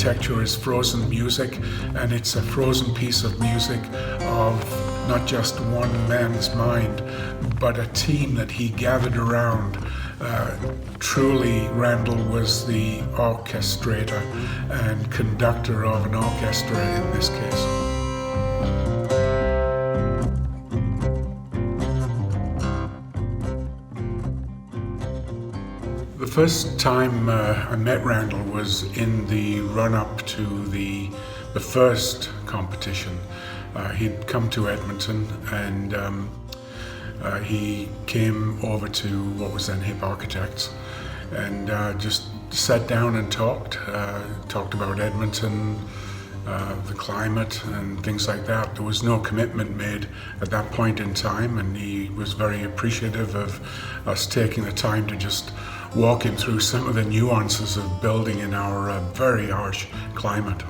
architecture is frozen music, and it's a frozen piece of music of not just one man's mind, but a team that he gathered around. Truly, Randall was the orchestrator and conductor of an orchestra in this case. The first time I met Randall was in the run-up to the first competition. He'd come to Edmonton, and he came over to what was then Hip Architects, and just sat down and talked about Edmonton, the climate and things like that. There was no commitment made at that point in time, and he was very appreciative of us taking the time to just walk him through some of the nuances of building in our very harsh climate.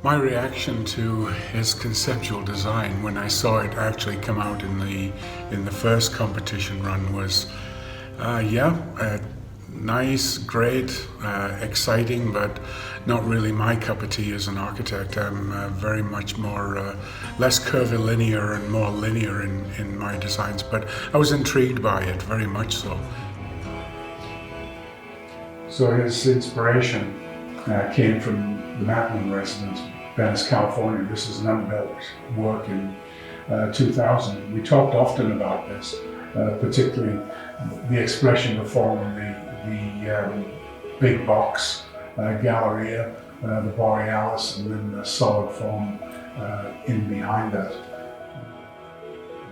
My reaction to his conceptual design when I saw it actually come out in the first competition run was, nice, great, exciting, but not really my cup of tea as an architect. I'm very much more, less curvilinear and more linear in my designs, but I was intrigued by it, very much so. So his inspiration came from the Matlin residence, Venice, California. This is an unbuilt work in 2000. We talked often about this, particularly the expression of form, the big box Galleria, the borealis, and then the solid form in behind that.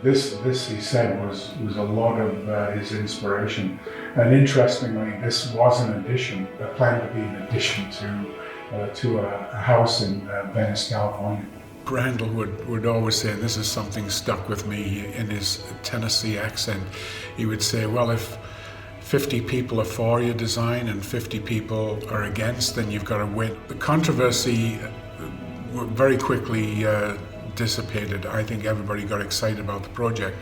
This he said was a lot of his inspiration, and interestingly, this was an addition, planned to be an addition to a house in Venice, California. Randall would always say, and this is something stuck with me in his Tennessee accent, he would say, well, if 50 people are for your design and 50 people are against, then you've got to win. The controversy very quickly dissipated. I think everybody got excited about the project.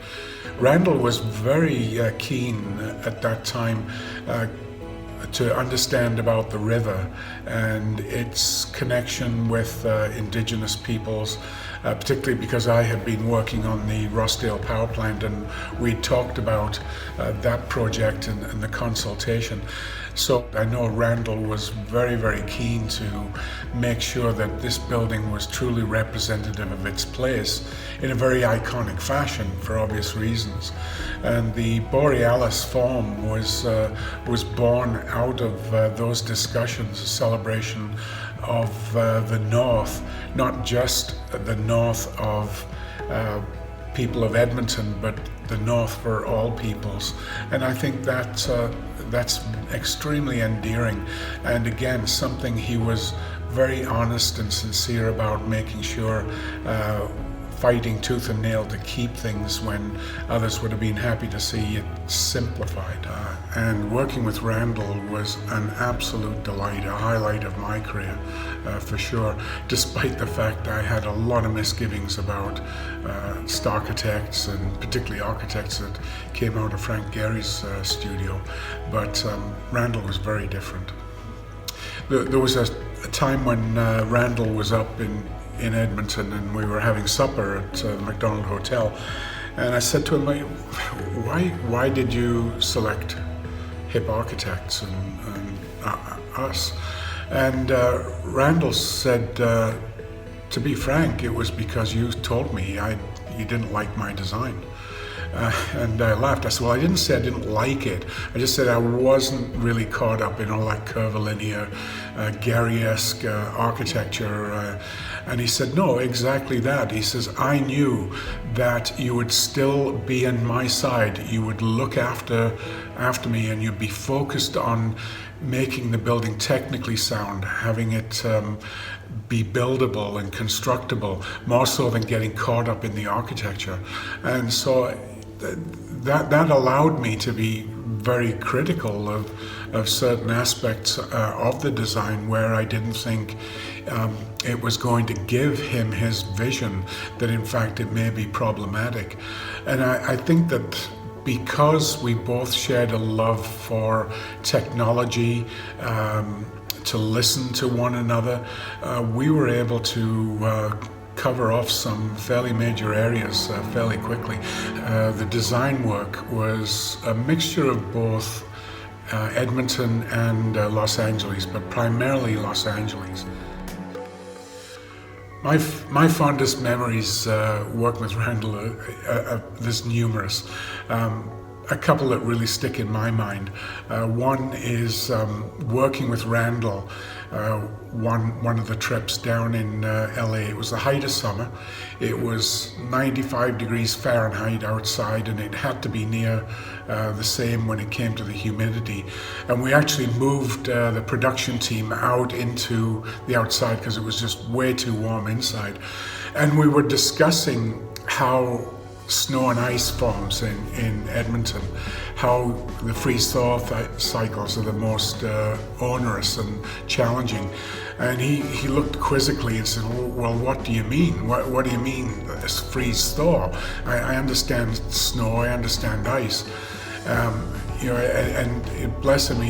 Randall was very keen at that time to understand about the river and its connection with indigenous peoples, particularly because I had been working on the Rossdale power plant, and we talked about that project and the consultation. So I know Randall was very, very keen to make sure that this building was truly representative of its place in a very iconic fashion for obvious reasons. And the borealis form was born out of those discussions, a celebration of the North, not just the North of people of Edmonton, but the North for all peoples. And I think that's extremely endearing, and again, something he was very honest and sincere about, making sure, fighting tooth and nail to keep things when others would have been happy to see it simplified. And working with Randall was an absolute delight, a highlight of my career, for sure, despite the fact I had a lot of misgivings about architects, and particularly architects that came out of Frank Gehry's studio. But Randall was very different. There was a time when Randall was up in Edmonton, and we were having supper at the McDonald Hotel, and I said to him, why did you select Hip Architects and us? And Randall said, to be frank, it was because you told me you didn't like my design. And I laughed. I said, well, I didn't say I didn't like it. I just said I wasn't really caught up in all that curvilinear, Gehry-esque architecture. And he said, no, exactly that. He says, I knew that you would still be on my side. You would look after me, and you'd be focused on making the building technically sound, having it be buildable and constructible, more so than getting caught up in the architecture. And so that allowed me to be very critical of certain aspects of the design where I didn't think it was going to give him his vision, that in fact it may be problematic. And I think that because we both shared a love for technology, to listen to one another, we were able to cover off some fairly major areas fairly quickly. The design work was a mixture of both Edmonton and Los Angeles, but primarily Los Angeles. My fondest memories working with Randall, there's numerous. A couple that really stick in my mind. One is working with Randall one of the trips down in LA. It was the height of summer. It was 95 degrees Fahrenheit outside, and it had to be near the same when it came to the humidity. And we actually moved the production team out into the outside because it was just way too warm inside. And we were discussing how snow and ice forms in Edmonton, how the freeze-thaw cycles are the most onerous and challenging. And he looked quizzically and said, well, what do you mean? What do you mean this freeze-thaw? I understand snow, I understand ice. And bless him,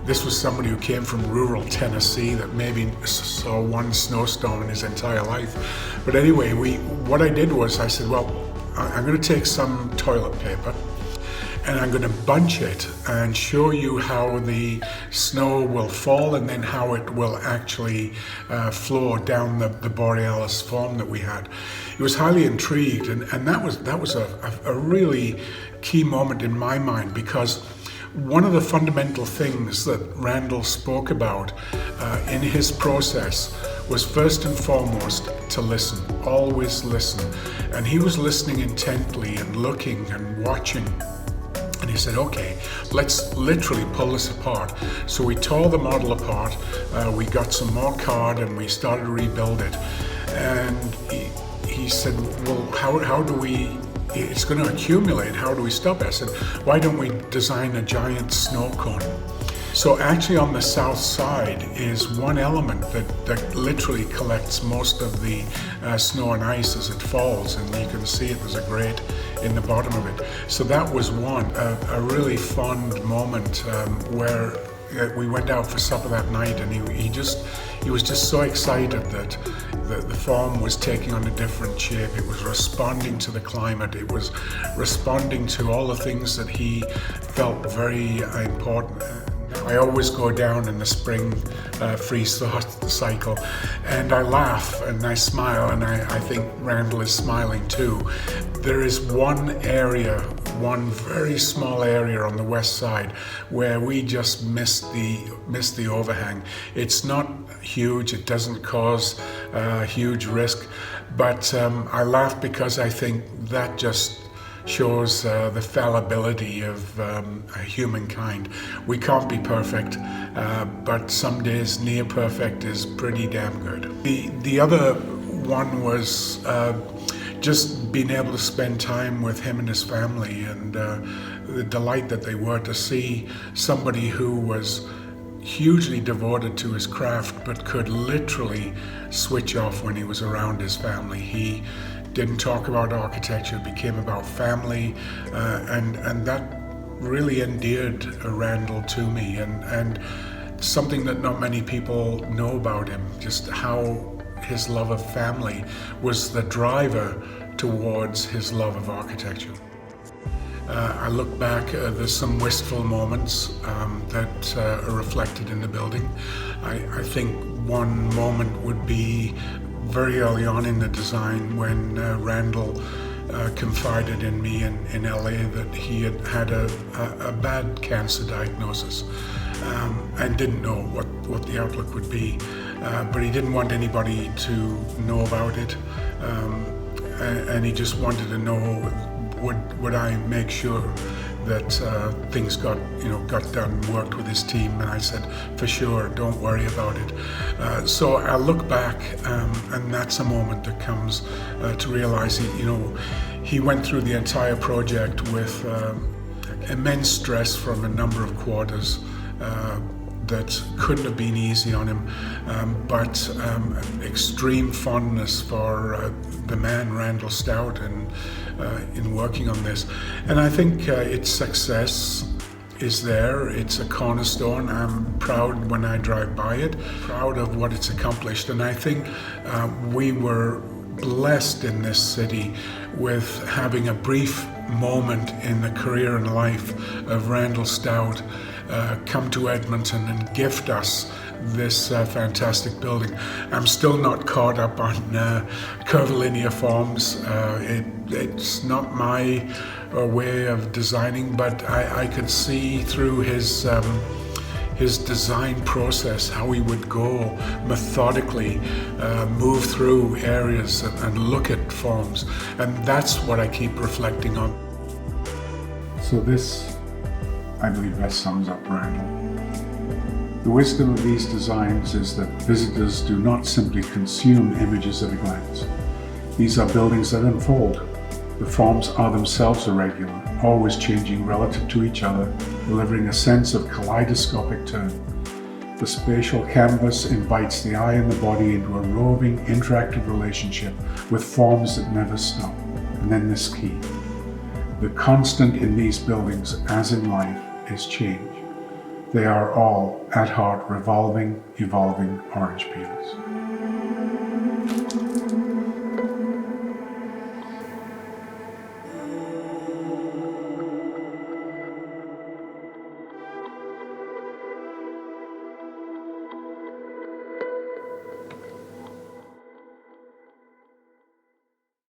this was somebody who came from rural Tennessee that maybe saw one snowstorm in his entire life. But anyway, what I did was I said, well, I'm going to take some toilet paper and I'm going to bunch it and show you how the snow will fall and then how it will actually flow down the borealis form that we had. He was highly intrigued, and that was a really key moment in my mind, because one of the fundamental things that Randall spoke about in his process was first and foremost to listen, always listen. And he was listening intently and looking and watching. And he said, okay, let's literally pull this apart. So we tore the model apart, we got some more card and we started to rebuild it. And he said, well, how do we, it's going to accumulate, how do we stop it? I said, why don't we design a giant snow cone? So actually on the south side is one element that literally collects most of the snow and ice as it falls, and you can see it, there's a grate in the bottom of it. So that was a really fond moment where we went out for supper that night, and he was just so excited that the form was taking on a different shape. It was responding to the climate. It was responding to all the things that he felt very important. I always go down in the spring freeze-thaw cycle, and I laugh and I smile, and I think Randall is smiling too. There is one very small area on the west side where we just missed the overhang. It's not huge, it doesn't cause huge risk, but I laugh because I think that just shows the fallibility of humankind. We can't be perfect, but some days near perfect is pretty damn good. The other one was just being able to spend time with him and his family, and the delight that they were to see somebody who was hugely devoted to his craft but could literally switch off when he was around his family. He didn't talk about architecture, it became about family, and that really endeared Randall to me, and something that not many people know about him, just how his love of family was the driver towards his love of architecture. I look back, there's some wistful moments that are reflected in the building. I think one moment would be very early on in the design when Randall confided in me in LA that he had a bad cancer diagnosis and didn't know what the outlook would be, but he didn't want anybody to know about it, and he just wanted to know would I make sure that things got done, worked with his team, and I said, for sure, don't worry about it. So I look back, and that's a moment that comes to realize he went through the entire project with immense stress from a number of quarters that couldn't have been easy on him, but extreme fondness for the man Randall Stout and in working on this. And I think its success is there. It's a cornerstone. I'm proud when I drive by it, proud of what it's accomplished. And I think we were blessed in this city with having a brief moment in the career and life of Randall Stout come to Edmonton and gift us this fantastic building. I'm still not caught up on curvilinear forms. It's not my way of designing, but I could see through his design process how he would go methodically, move through areas and look at forms, and that's what I keep reflecting on. So this, I believe, best sums up Randall. The wisdom of these designs is that visitors do not simply consume images at a glance. These are buildings that unfold. The forms are themselves irregular, always changing relative to each other, delivering a sense of kaleidoscopic turn. The spatial canvas invites the eye and the body into a roving, interactive relationship with forms that never stop. And then this key. The constant in these buildings, as in life, is change. They are all, at heart, revolving, evolving orange peels.